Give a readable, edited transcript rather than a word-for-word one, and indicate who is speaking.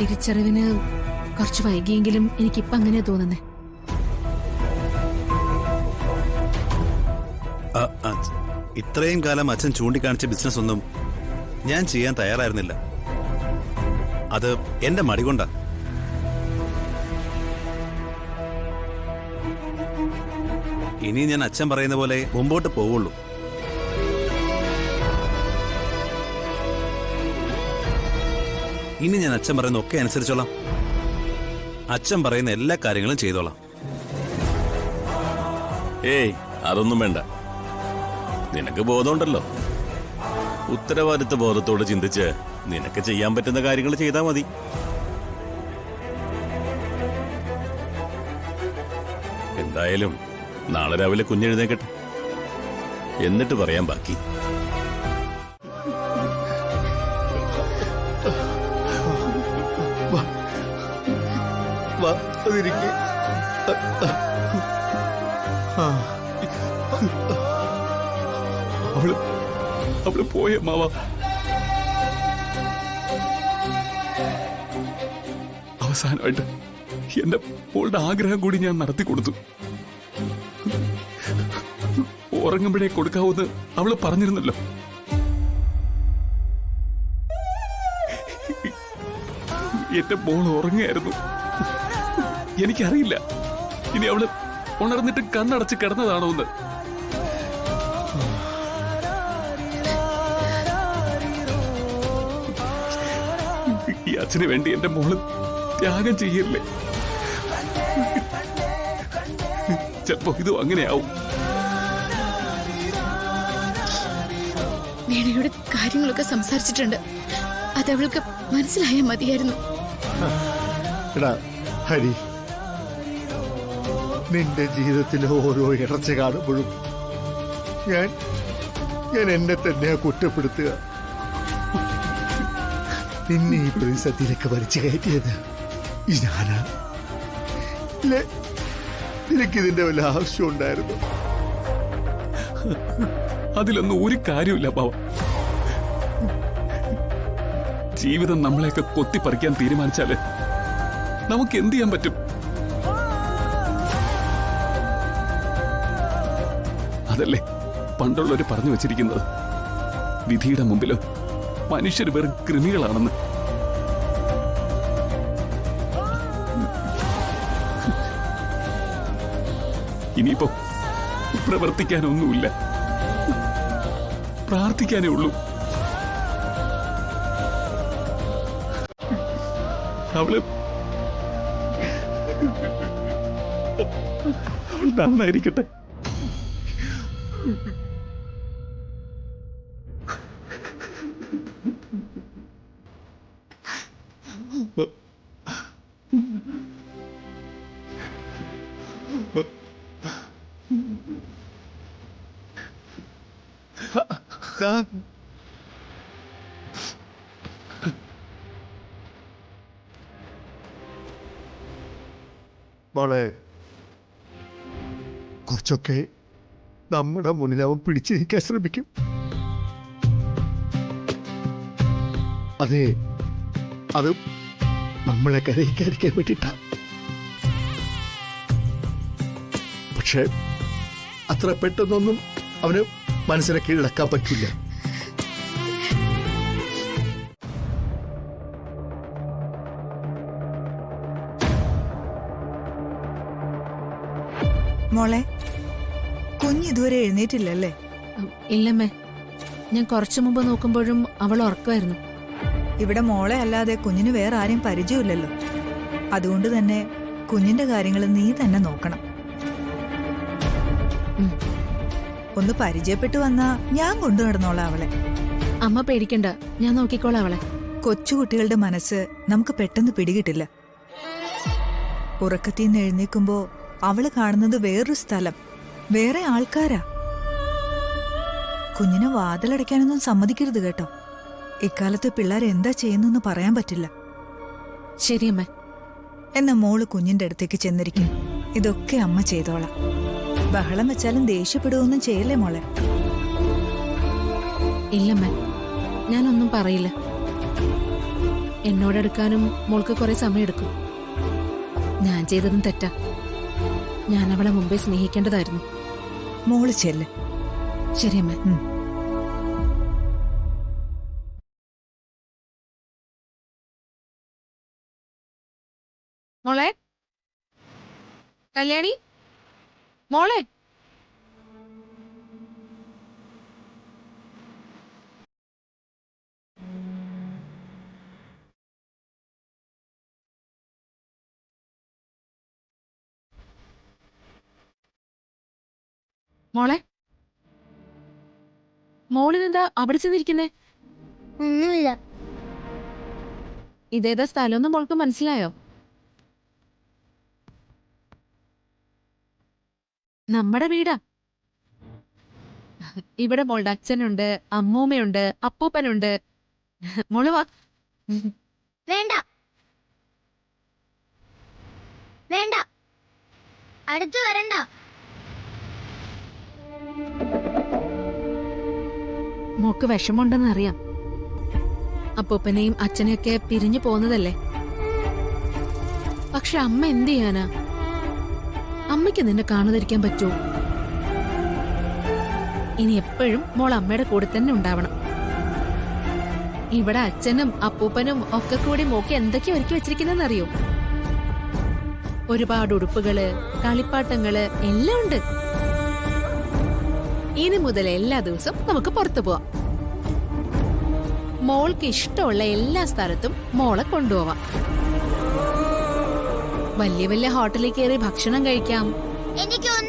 Speaker 1: തിരിച്ചറിവിന് കുറച്ച് വൈകിയെങ്കിലും എനിക്കിപ്പോ അങ്ങനെയാ തോന്നുന്നേ.
Speaker 2: ഇത്രയും കാലം അച്ഛൻ ചൂണ്ടിക്കാണിച്ച ബിസിനസ് ഒന്നും ഞാൻ ചെയ്യാൻ തയ്യാറായിരുന്നില്ല. അത് എന്റെ മടി കൊണ്ടാ. ഇനി ഞാൻ അച്ഛൻ പറയുന്ന പോലെ മുമ്പോട്ട് പോവുള്ളൂ. ഇനി ഞാൻ അച്ഛൻ പറയുന്ന ഒക്കെ അനുസരിച്ചോളാം. അച്ഛൻ പറയുന്ന എല്ലാ കാര്യങ്ങളും ചെയ്തോളാം.
Speaker 3: ഏയ്, അതൊന്നും വേണ്ട. നിനക്ക് ബോധമുണ്ടല്ലോ. ഉത്തരവാദിത്വ ബോധത്തോട് ചിന്തിച്ച് നിനക്ക് ചെയ്യാൻ പറ്റുന്ന കാര്യങ്ങൾ ചെയ്താൽ മതി. എന്തായാലും നാളെ രാവിലെ കുഞ്ഞെഴുന്നേക്കട്ടെ, എന്നിട്ട് പറയാൻ ബാക്കി.
Speaker 4: അവള് പോയ മാവ. അവസാനമായിട്ട് എന്റെ മോളുടെ ആഗ്രഹം കൂടി ഞാൻ നടത്തി കൊടുത്തു. ഉറങ്ങുമ്പോഴേ കൊടുക്കാവൂന്ന് അവള് പറഞ്ഞിരുന്നല്ലോ. എന്റെ മോൾ ഉറങ്ങുകയായിരുന്നു. എനിക്കറിയില്ല ഇനി അവള് ഉണർന്നിട്ട് കണ്ണടച്ച് കിടന്നതാണോ എന്ന്. ഈ അച്ഛന് വേണ്ടി എന്റെ മോള് ത്യാഗം ചെയ്യല്ലേ. ചിലപ്പോ ഇതും അങ്ങനെയാവും.
Speaker 5: വീണയോട് കാര്യങ്ങളൊക്കെ സംസാരിച്ചിട്ടുണ്ട്. അതവൾക്ക് മനസ്സിലായാൽ മതിയായിരുന്നു.
Speaker 6: ഹരി, നിന്റെ ജീവിതത്തിലെ ഓരോ ഇടർച്ച കാണുമ്പോഴും ഞാൻ എന്നെ തന്നെയാ കുറ്റപ്പെടുത്തുക. നിന്നെ ഈ പ്രതിസന്ധിയിലേക്ക് വലിച്ചു കയറ്റിയത് ഞാനാ. നിനക്കിതിന്റെ വല്ല ആവശ്യം ഉണ്ടായിരുന്നു?
Speaker 4: അതിലൊന്നും ഒരു കാര്യമില്ല പാവ. ജീവിതം നമ്മളെയൊക്കെ കൊത്തിപ്പറിക്കാൻ തീരുമാനിച്ചാല് നമുക്ക് എന്ത് ചെയ്യാൻ പറ്റും? അതല്ലേ പണ്ടുള്ളവര് പറഞ്ഞു വെച്ചിരിക്കുന്നത്, വിധിയുടെ മുമ്പിലോ മനുഷ്യർ വെറും കൃമികളാണെന്ന്. ഇനിയിപ്പോ പ്രവർത്തിക്കാനൊന്നുമില്ല, പ്രാർത്ഥിക്കാനേ ഉള്ളൂ. അവള് നന്നായിരിക്കട്ടെ.
Speaker 6: മോളെ, കുറച്ചൊക്കെ നമ്മുടെ മുന്നിൽ അവൻ പിടിച്ചിരിക്കാൻ ശ്രമിക്കും. അതെ, അത് നമ്മളെ കരയിക്കാതിരിക്കാൻ വേണ്ടിട്ടാ. പക്ഷെ അത്ര പെട്ടെന്നൊന്നും അവന് മനസ്സിനെ കീഴടക്കാൻ പറ്റില്ല.
Speaker 7: മോളെ, കുഞ്ഞിതുവരെ എഴുന്നേറ്റില്ലല്ലേ?
Speaker 1: ഇല്ലമ്മേ, ഞാൻ കുറച്ചു മുമ്പ് നോക്കുമ്പോഴും അവൾ ഉറക്കമായിരുന്നു.
Speaker 7: ഇവിടെ മോളെ അല്ലാതെ കുഞ്ഞിന് വേറെ ആരെയും പരിചയമില്ലല്ലോ. അതുകൊണ്ട് തന്നെ കുഞ്ഞിന്റെ കാര്യങ്ങൾ നീ തന്നെ നോക്കണം. ഒന്ന് പരിചയപ്പെട്ടു വന്നാ ഞാൻ കൊണ്ടു നടന്നോളാം അവളെ.
Speaker 1: അമ്മ പേടിക്കണ്ട, ഞാൻ നോക്കിക്കോളാം അവളെ.
Speaker 7: കൊച്ചുകുട്ടികളുടെ മനസ്സ് നമുക്ക് പെട്ടെന്ന് പിടികിട്ടില്ല. ഉറക്കത്തിൽ നിന്ന് എഴുന്നേക്കുമ്പോ അവള് കാണുന്നത് വേറൊരു സ്ഥലം, വേറെ ആൾക്കാരാ. കുഞ്ഞിനെ വാതിലടയ്ക്കാനൊന്നും സമ്മതിക്കരുത് കേട്ടോ. ഇക്കാലത്ത് പിള്ളേർ എന്താ ചെയ്യുന്നെന്ന് പറയാൻ പറ്റില്ല.
Speaker 1: ശരിയമ്മ.
Speaker 7: എന്നാ മോള് കുഞ്ഞിന്റെ അടുത്തേക്ക് ചെന്നിരിക്കും. ഇതൊക്കെ അമ്മ ചെയ്തോളാം. ബഹളം വെച്ചാലും ദേഷ്യപ്പെടുകയൊന്നും ചെയ്യല്ലേ മോളെ.
Speaker 1: ഇല്ലമ്മ, ഞാനൊന്നും പറയില്ല. എന്നോടെടുക്കാനും മോൾക്ക് കുറെ സമയമെടുക്കും. ഞാൻ ചെയ്തതും തെറ്റാ. ഞാൻ അവളെ മുമ്പേ സ്നേഹിക്കേണ്ടതായിരുന്നു.
Speaker 7: മോള് ചെല്ല്.
Speaker 1: ശരി അമ്മ.
Speaker 8: മോളെ, കല്യാണി, മോളെ. മോളെ, മോളിനെന്താ അവിടെ ചെന്നിരിക്കുന്നേ?
Speaker 9: ഒന്നുമില്ല.
Speaker 8: ഇതേതാ സ്ഥലമൊന്നും മോൾക്ക് മനസ്സിലായോ? നമ്മുടെ വീടാ. ഇവിടെ മോളുടെ അച്ഛനുണ്ട്, അമ്മൂമ്മയുണ്ട്, അപ്പൂപ്പനുണ്ട്. മോള് വാ.
Speaker 9: വേണ്ട വേണ്ട, അടുത്ത് വരണ്ട.
Speaker 8: മോക്ക് വിഷമമുണ്ടെന്ന് അറിയാം.
Speaker 1: അപ്പൂപ്പനെയും അച്ഛനെയൊക്കെ പിരിഞ്ഞു പോന്നതല്ലേ. പക്ഷെ അമ്മ എന്ത് ചെയ്യാനാ? അമ്മയ്ക്ക് നിന്നെ കാണാതിരിക്കാൻ പറ്റുമോ? ഇനി എപ്പോഴും മോൾ അമ്മയുടെ കൂടെ തന്നെ ഉണ്ടാവണം. ഇവിടെ അച്ഛനും അപ്പൂപ്പനും ഒക്കെ കൂടി മോക്ക് എന്തൊക്കെ ഒരുക്കി വെച്ചിരിക്കുന്നറിയോ? ഒരുപാട് ഉടുപ്പുകള്, കളിപ്പാട്ടങ്ങള് എല്ലാം ഉണ്ട്. ഇനി മുതൽ എല്ലാ ദിവസവും നമുക്ക് പുറത്തു പോവാം. മോൾക്ക് ഇഷ്ടമുള്ള എല്ലാ സ്ഥലത്തും മോളെ കൊണ്ടുപോവാം. വലിയ വലിയ ഹോട്ടലിൽ കയറി ഭക്ഷണം കഴിക്കാം.
Speaker 9: എനിക്കൊന്നും